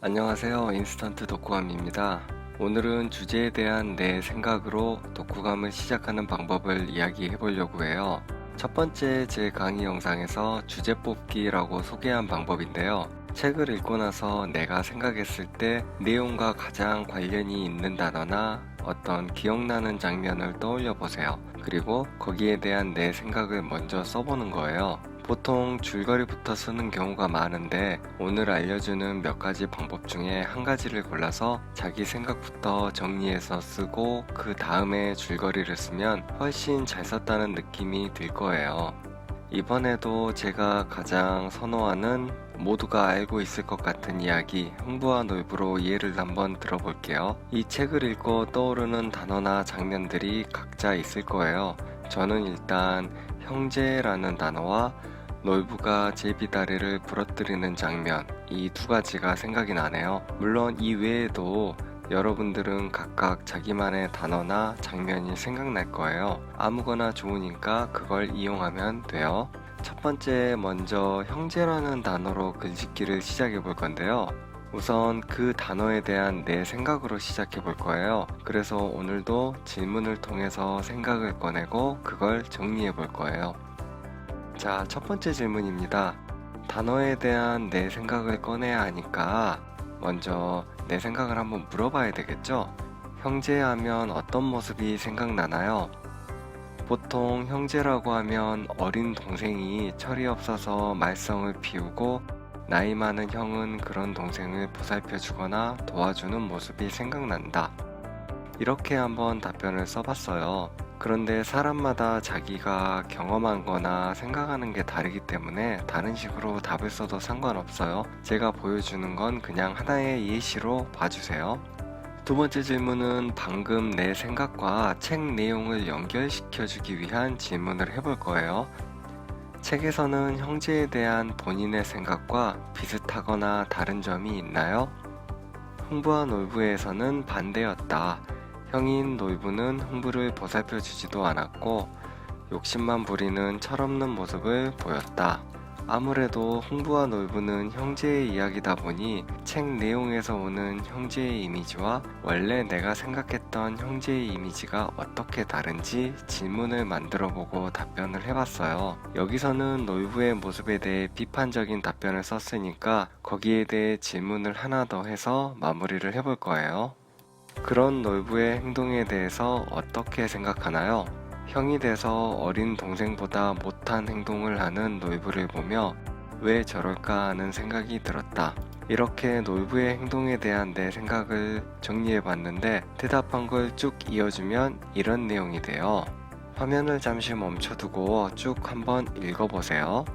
안녕하세요. 인스턴트 독후감입니다. 오늘은 주제에 대한 내 생각으로 독후감을 시작하는 방법을 이야기해 보려고 해요. 첫 번째 제 강의 영상에서 주제 뽑기라고 소개한 방법인데요. 책을 읽고 나서 내가 생각했을 때 내용과 가장 관련이 있는 단어나 어떤 기억나는 장면을 떠올려 보세요. 그리고 거기에 대한 내 생각을 먼저 써보는 거예요. 보통 줄거리부터 쓰는 경우가 많은데 오늘 알려주는 몇 가지 방법 중에 한 가지를 골라서 자기 생각부터 정리해서 쓰고 그 다음에 줄거리를 쓰면 훨씬 잘 썼다는 느낌이 들 거예요. 이번에도 제가 가장 선호하는 모두가 알고 있을 것 같은 이야기 흥부와 놀부로 예를 한번 들어볼게요. 이 책을 읽고 떠오르는 단어나 장면들이 각자 있을 거예요. 저는 일단 형제라는 단어와 놀부가 제비다리를 부러뜨리는 장면, 이 두 가지가 생각이 나네요. 물론 이 외에도 여러분들은 각각 자기만의 단어나 장면이 생각날 거예요. 아무거나 좋으니까 그걸 이용하면 돼요. 첫 번째, 먼저 형제라는 단어로 글짓기를 시작해 볼 건데요. 우선 그 단어에 대한 내 생각으로 시작해 볼 거예요. 그래서 오늘도 질문을 통해서 생각을 꺼내고 그걸 정리해 볼 거예요. 자, 첫 번째 질문입니다. 단어에 대한 내 생각을 꺼내야 하니까 먼저 내 생각을 한번 물어봐야 되겠죠? 형제하면 어떤 모습이 생각나나요? 보통 형제라고 하면 어린 동생이 철이 없어서 말썽을 피우고 나이 많은 형은 그런 동생을 보살펴 주거나 도와주는 모습이 생각난다. 이렇게 한번 답변을 써봤어요. 그런데 사람마다 자기가 경험한 거나 생각하는 게 다르기 때문에 다른 식으로 답을 써도 상관없어요. 제가 보여주는 건 그냥 하나의 예시로 봐주세요. 두 번째 질문은 방금 내 생각과 책 내용을 연결시켜주기 위한 질문을 해볼 거예요. 책에서는 형제에 대한 본인의 생각과 비슷하거나 다른 점이 있나요? 흥부와 놀부에서는 반대였다. 형인 놀부는 흥부를 보살펴 주지도 않았고 욕심만 부리는 철없는 모습을 보였다. 아무래도 흥부와 놀부는 형제의 이야기다 보니 책 내용에서 오는 형제의 이미지와 원래 내가 생각했던 형제의 이미지가 어떻게 다른지 질문을 만들어 보고 답변을 해봤어요. 여기서는 놀부의 모습에 대해 비판적인 답변을 썼으니까 거기에 대해 질문을 하나 더 해서 마무리를 해볼 거예요. 그런 놀부의 행동에 대해서 어떻게 생각하나요? 형이 돼서 어린 동생보다 못한 행동을 하는 놀부를 보며 왜 저럴까 하는 생각이 들었다. 이렇게 놀부의 행동에 대한 내 생각을 정리해 봤는데 대답한 걸 쭉 이어주면 이런 내용이 돼요. 화면을 잠시 멈춰두고 쭉 한번 읽어보세요.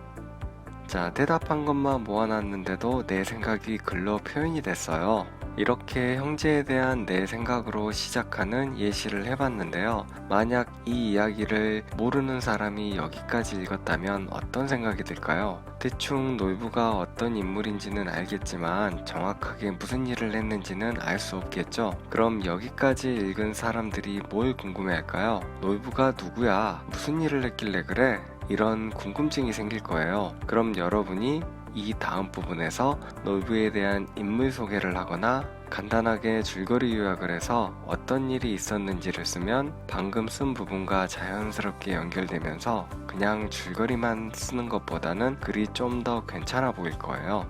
자, 대답한 것만 모아놨는데도 내 생각이 글로 표현이 됐어요. 이렇게 형제에 대한 내 생각으로 시작하는 예시를 해봤는데요. 만약 이 이야기를 모르는 사람이 여기까지 읽었다면 어떤 생각이 들까요? 대충 놀부가 어떤 인물인지는 알겠지만 정확하게 무슨 일을 했는지는 알 수 없겠죠? 그럼 여기까지 읽은 사람들이 뭘 궁금해할까요? 놀부가 누구야? 무슨 일을 했길래 그래? 이런 궁금증이 생길 거예요. 그럼 여러분이 이 다음 부분에서 놀부에 대한 인물 소개를 하거나 간단하게 줄거리 요약을 해서 어떤 일이 있었는지를 쓰면 방금 쓴 부분과 자연스럽게 연결되면서 그냥 줄거리만 쓰는 것보다는 글이 좀 더 괜찮아 보일 거예요.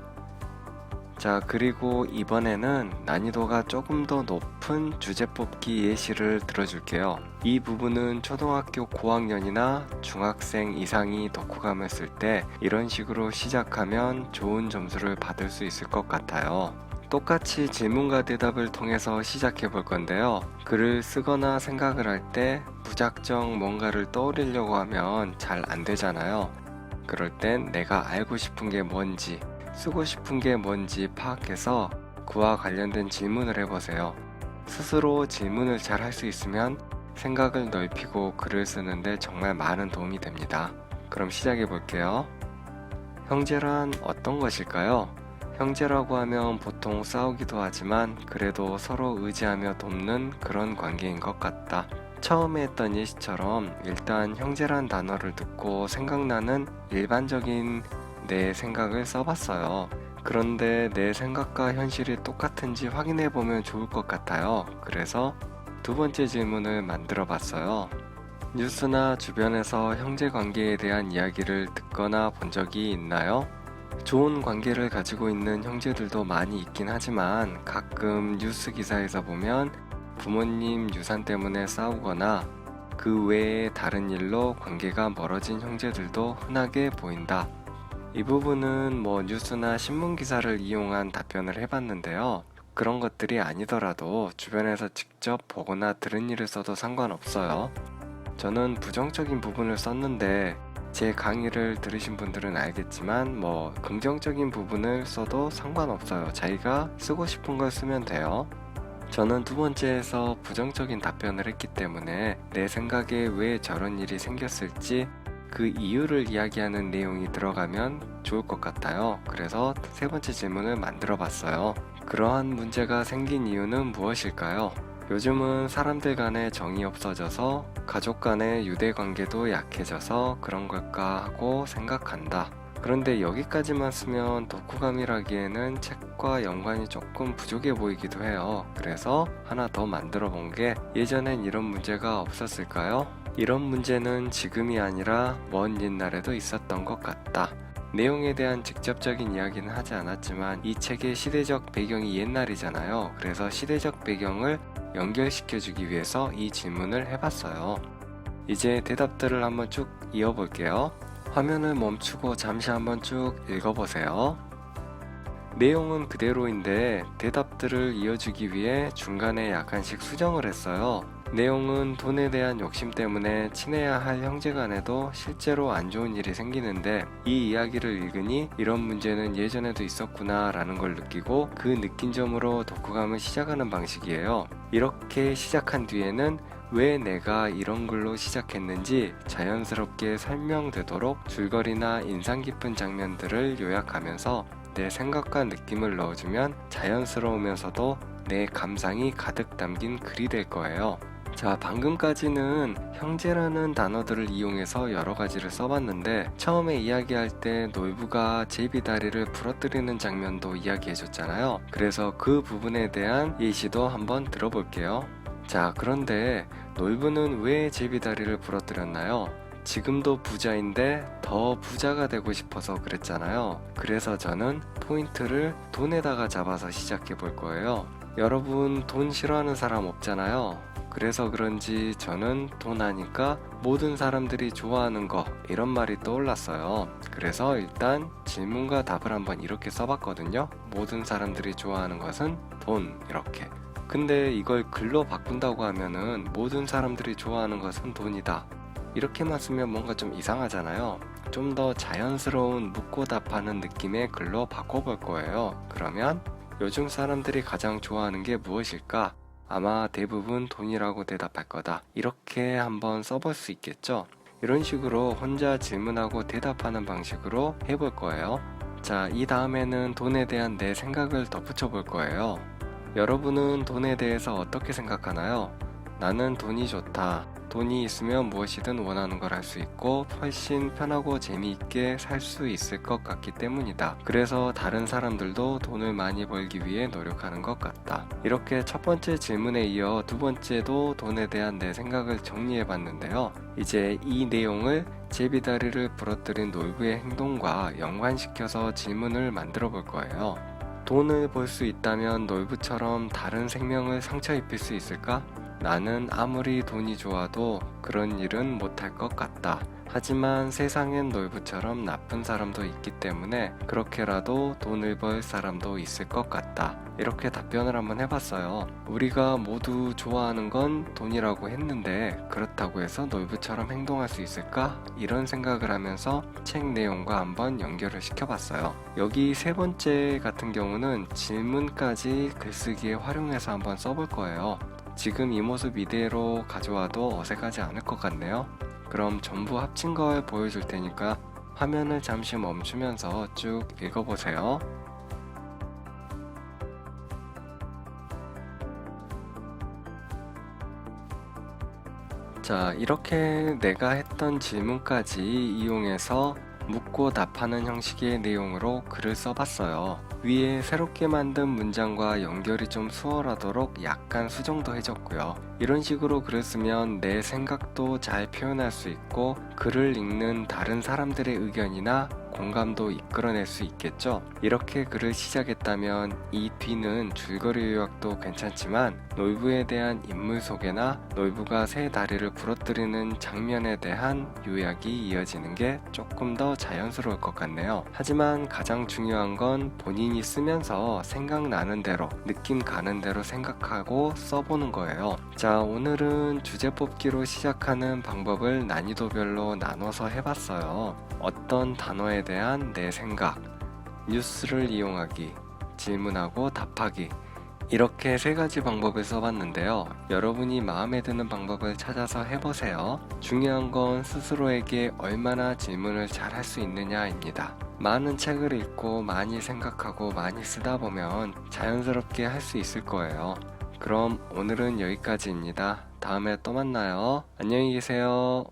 자, 그리고 이번에는 난이도가 조금 더 높은 주제 뽑기 예시를 들어줄게요. 이 부분은 초등학교 고학년이나 중학생 이상이 독후감을 쓸 때 이런 식으로 시작하면 좋은 점수를 받을 수 있을 것 같아요. 똑같이 질문과 대답을 통해서 시작해 볼 건데요. 글을 쓰거나 생각을 할 때 무작정 뭔가를 떠올리려고 하면 잘 안 되잖아요. 그럴 땐 내가 알고 싶은 게 뭔지, 쓰고 싶은 게 뭔지 파악해서 그와 관련된 질문을 해보세요. 스스로 질문을 잘 할 수 있으면 생각을 넓히고 글을 쓰는데 정말 많은 도움이 됩니다. 그럼 시작해 볼게요. 형제란 어떤 것일까요? 형제라고 하면 보통 싸우기도 하지만 그래도 서로 의지하며 돕는 그런 관계인 것 같다. 처음에 했던 예시처럼 일단 형제란 단어를 듣고 생각나는 일반적인 내 생각을 써봤어요. 그런데 내 생각과 현실이 똑같은지 확인해 보면 좋을 것 같아요. 그래서 두 번째 질문을 만들어 봤어요. 뉴스나 주변에서 형제 관계에 대한 이야기를 듣거나 본 적이 있나요? 좋은 관계를 가지고 있는 형제들도 많이 있긴 하지만 가끔 뉴스 기사에서 보면 부모님 유산 때문에 싸우거나 그 외에 다른 일로 관계가 멀어진 형제들도 흔하게 보인다. 이 부분은 뉴스나 신문 기사를 이용한 답변을 해봤는데요. 그런 것들이 아니더라도 주변에서 직접 보거나 들은 일을 써도 상관없어요. 저는 부정적인 부분을 썼는데 제 강의를 들으신 분들은 알겠지만 긍정적인 부분을 써도 상관없어요. 자기가 쓰고 싶은 걸 쓰면 돼요. 저는 두 번째에서 부정적인 답변을 했기 때문에 내 생각에 왜 저런 일이 생겼을지 그 이유를 이야기하는 내용이 들어가면 좋을 것 같아요. 그래서 세 번째 질문을 만들어 봤어요. 그러한 문제가 생긴 이유는 무엇일까요? 요즘은 사람들 간에 정이 없어져서 가족 간의 유대 관계도 약해져서 그런 걸까 하고 생각한다. 그런데 여기까지만 쓰면 독후감이라기에는 책과 연관이 조금 부족해 보이기도 해요. 그래서 하나 더 만들어 본 게 예전엔 이런 문제가 없었을까요? 이런 문제는 지금이 아니라 먼 옛날에도 있었던 것 같다. 내용에 대한 직접적인 이야기는 하지 않았지만 이 책의 시대적 배경이 옛날이잖아요. 그래서 시대적 배경을 연결시켜주기 위해서 이 질문을 해봤어요. 이제 대답들을 한번 쭉 이어볼게요. 화면을 멈추고 잠시 한번 쭉 읽어보세요. 내용은 그대로인데 대답들을 이어주기 위해 중간에 약간씩 수정을 했어요. 내용은 돈에 대한 욕심 때문에 친해야 할 형제간에도 실제로 안 좋은 일이 생기는데 이 이야기를 읽으니 이런 문제는 예전에도 있었구나 라는 걸 느끼고 그 느낀 점으로 독후감을 시작하는 방식이에요. 이렇게 시작한 뒤에는 왜 내가 이런 글로 시작했는지 자연스럽게 설명되도록 줄거리나 인상 깊은 장면들을 요약하면서 내 생각과 느낌을 넣어주면 자연스러우면서도 내 감상이 가득 담긴 글이 될 거예요. 자, 방금까지는 형제라는 단어들을 이용해서 여러 가지를 써봤는데 처음에 이야기할 때 놀부가 제비다리를 부러뜨리는 장면도 이야기해줬잖아요. 그래서 그 부분에 대한 예시도 한번 들어볼게요. 자, 그런데 놀부는 왜 제비다리를 부러뜨렸나요? 지금도 부자인데 더 부자가 되고 싶어서 그랬잖아요. 그래서 저는 포인트를 돈에다가 잡아서 시작해 볼 거예요. 여러분, 돈 싫어하는 사람 없잖아요. 그래서 그런지 저는 돈 하니까 모든 사람들이 좋아하는 거 이런 말이 떠올랐어요. 그래서 일단 질문과 답을 한번 이렇게 써봤거든요. 모든 사람들이 좋아하는 것은 돈, 이렇게. 근데 이걸 글로 바꾼다고 하면은 모든 사람들이 좋아하는 것은 돈이다, 이렇게만 쓰면 뭔가 좀 이상하잖아요. 좀 더 자연스러운 묻고 답하는 느낌의 글로 바꿔볼 거예요. 그러면 요즘 사람들이 가장 좋아하는 게 무엇일까? 아마 대부분 돈이라고 대답할 거다, 이렇게 한번 써볼 수 있겠죠? 이런 식으로 혼자 질문하고 대답하는 방식으로 해볼 거예요. 자, 이 다음에는 돈에 대한 내 생각을 덧붙여 볼 거예요. 여러분은 돈에 대해서 어떻게 생각하나요? 나는 돈이 좋다. 돈이 있으면 무엇이든 원하는 걸 할 수 있고 훨씬 편하고 재미있게 살 수 있을 것 같기 때문이다. 그래서 다른 사람들도 돈을 많이 벌기 위해 노력하는 것 같다. 이렇게 첫 번째 질문에 이어 두 번째도 돈에 대한 내 생각을 정리해 봤는데요. 이제 이 내용을 제비다리를 부러뜨린 놀부의 행동과 연관시켜서 질문을 만들어 볼 거예요. 돈을 벌 수 있다면 놀부처럼 다른 생명을 상처 입힐 수 있을까? 나는 아무리 돈이 좋아도 그런 일은 못할 것 같다. 하지만 세상엔 놀부처럼 나쁜 사람도 있기 때문에 그렇게라도 돈을 벌 사람도 있을 것 같다. 이렇게 답변을 한번 해봤어요. 우리가 모두 좋아하는 건 돈이라고 했는데 그렇다고 해서 놀부처럼 행동할 수 있을까? 이런 생각을 하면서 책 내용과 한번 연결을 시켜봤어요. 여기 세 번째 같은 경우는 질문까지 글쓰기에 활용해서 한번 써볼 거예요. 지금 이 모습 이대로 가져와도 어색하지 않을 것 같네요. 그럼 전부 합친 걸 보여줄 테니까 화면을 잠시 멈추면서 쭉 읽어보세요. 자, 이렇게 내가 했던 질문까지 이용해서 묻고 답하는 형식의 내용으로 글을 써봤어요. 위에 새롭게 만든 문장과 연결이 좀 수월하도록 약간 수정도 해줬고요. 이런 식으로 글을 쓰면 내 생각도 잘 표현할 수 있고 글을 읽는 다른 사람들의 의견이나 공감도 이끌어낼 수 있겠죠. 이렇게 글을 시작했다면 이 뒤는 줄거리 요약도 괜찮지만 노이부에 대한 인물 소개나 노이부가 새 다리를 부러뜨리는 장면에 대한 요약이 이어지는 게 조금 더 자연스러울 것 같네요. 하지만 가장 중요한 건 본인이 쓰면서 생각나는 대로 느낌 가는 대로 생각하고 써보는 거예요. 자, 오늘은 주제 뽑기로 시작하는 방법을 난이도별로 나눠서 해봤어요. 어떤 단어에 대한 내 생각, 뉴스를 이용하기, 질문하고 답하기, 이렇게 세 가지 방법을 써봤는데요. 여러분이 마음에 드는 방법을 찾아서 해보세요. 중요한 건 스스로에게 얼마나 질문을 잘 할 수 있느냐입니다. 많은 책을 읽고 많이 생각하고 많이 쓰다 보면 자연스럽게 할 수 있을 거예요. 그럼 오늘은 여기까지입니다. 다음에 또 만나요. 안녕히 계세요.